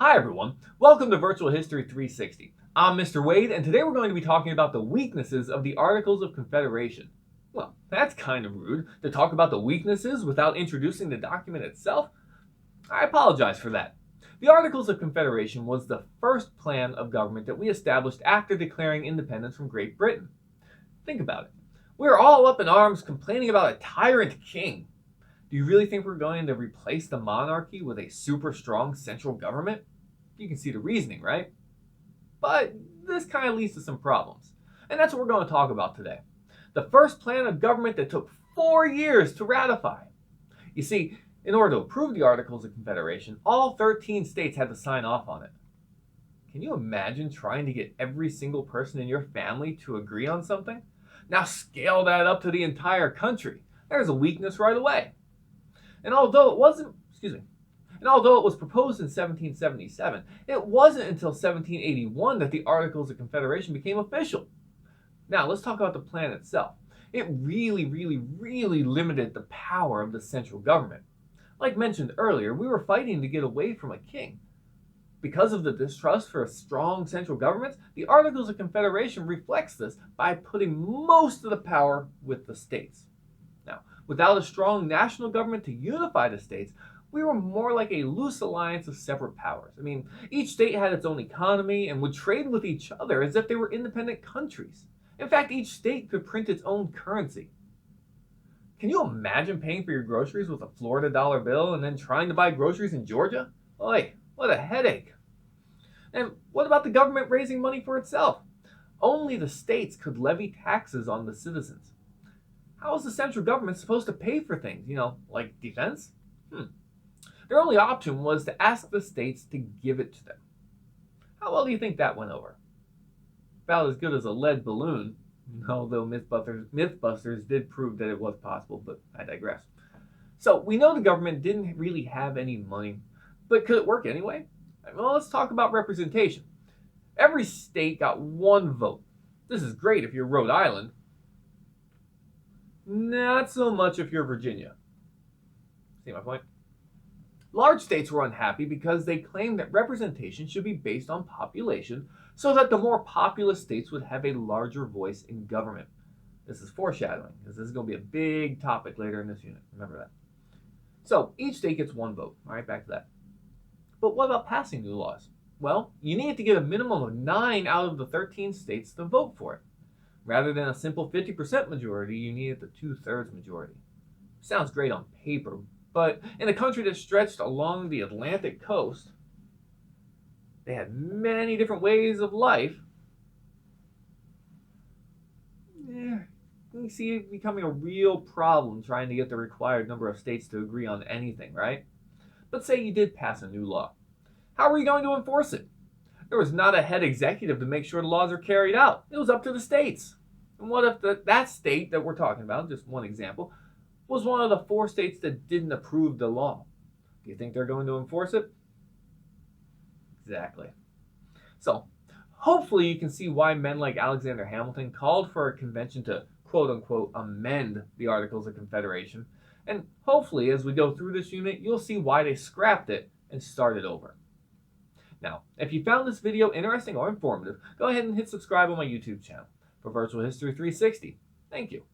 Hi everyone, welcome to Virtual History 360. I'm Mr. Wade, and today we're going to be talking about the weaknesses of the Articles of Confederation. Well, that's kind of rude to talk about the weaknesses without introducing the document itself. I apologize for that. The Articles of Confederation was the first plan of government that we established after declaring independence from Great Britain. Think about it. We're all up in arms complaining about a tyrant king. Do you really think we're going to replace the monarchy with a super strong central government? You can see the reasoning, right? But this kind of leads to some problems. And that's what we're going to talk about today. The first plan of government that took 4 years to ratify. You see, in order to approve the Articles of Confederation, all 13 states had to sign off on it. Can you imagine trying to get every single person in your family to agree on something? Now scale that up to the entire country. There's a weakness right away. And although it was proposed in 1777, it wasn't until 1781 that the Articles of Confederation became official. Now, let's talk about the plan itself. It really limited the power of the central government. Like mentioned earlier, we were fighting to get away from a king. Because of the distrust for a strong central government, the Articles of Confederation reflects this by putting most of the power with the states. Now, without a strong national government to unify the states, we were more like a loose alliance of separate powers. Each state had its own economy and would trade with each other as if they were independent countries. In fact, each state could print its own currency. Can you imagine paying for your groceries with a Florida dollar bill and then trying to buy groceries in Georgia? Oy, what a headache. And what about the government raising money for itself? Only the states could levy taxes on the citizens. How is the central government supposed to pay for things, like defense? Their only option was to ask the states to give it to them. How well do you think that went over? About as good as a lead balloon, although Mythbusters did prove that it was possible, but I digress. So we know the government didn't really have any money, but could it work anyway? Well, let's talk about representation. Every state got one vote. This is great if you're Rhode Island. Not so much if you're Virginia. See my point? Large states were unhappy because they claimed that representation should be based on population so that the more populous states would have a larger voice in government. This is foreshadowing, because this is going to be a big topic later in this unit. Remember that. So each state gets one vote. All right, back to that. But what about passing new laws? Well, you needed to get a minimum of 9 out of the 13 states to vote for it. Rather than a simple 50% majority, you needed the 2/3 majority. Sounds great on paper, but in a country that stretched along the Atlantic coast, they had many different ways of life. You see it becoming a real problem trying to get the required number of states to agree on anything, right? But say you did pass a new law. How are you going to enforce it? There was not a head executive to make sure the laws are carried out. It was up to the states. And what if that state that we're talking about, just one example, was one of the 4 states that didn't approve the law? Do you think they're going to enforce it? Exactly. So, hopefully you can see why men like Alexander Hamilton called for a convention to quote-unquote amend the Articles of Confederation. And hopefully, as we go through this unit, you'll see why they scrapped it and started over. Now, if you found this video interesting or informative, go ahead and hit subscribe on my YouTube channel for Virtual History 360. Thank you.